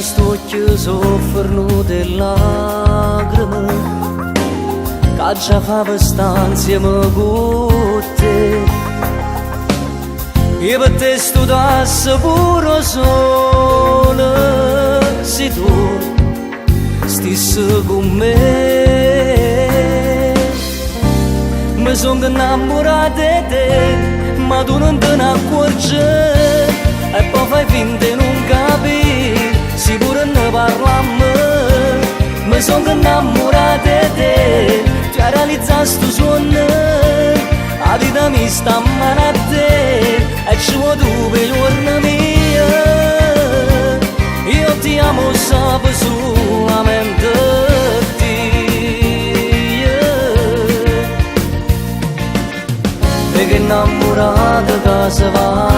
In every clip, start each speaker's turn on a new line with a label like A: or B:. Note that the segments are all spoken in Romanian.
A: sto soffrono de lacrime che già fa insieme con te. E per te sto dasse pure sole se tu stessi con me. Mi sono innamorato di te, ma tu non te ne accorgi, e poi fai finta di non capire, se pure ne parliamo. Mi sono innamorato di te, ti hai realizzato sto sogno, la vita mi sta a mano a te, e ci vuoi tu per i giorni miei. Io ti amo sempre solamente te. E che innamorata che si va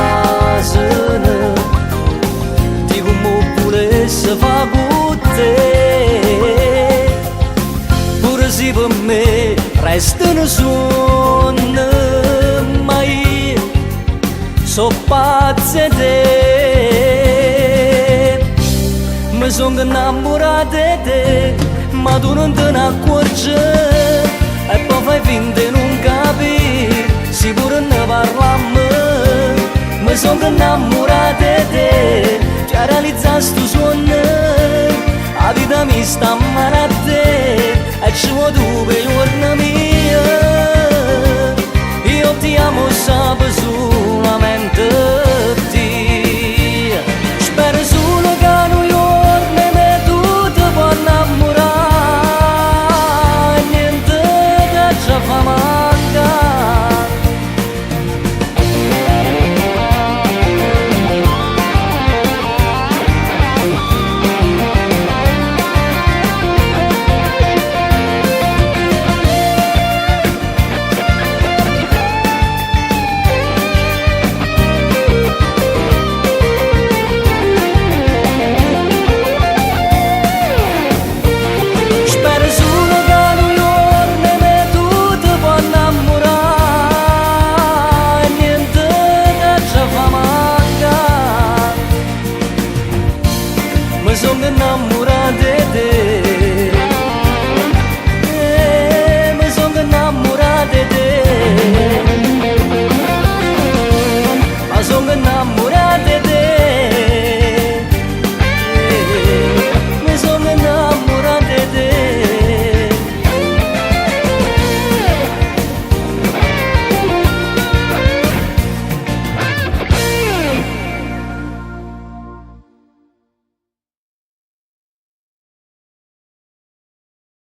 A: di come pure si fa con te. Pure se per me resta un sogno, ma io so pazza di te. Mi sono innamorato di te, ma tu non te ne accorgi, e poi fai finta di non capire, se pure ne parliamo. Mi sono innamorato di te, ti hai realizzato sto sogno, la vita mi sta a mano a te, e ci vuoi tu per i giorni miei.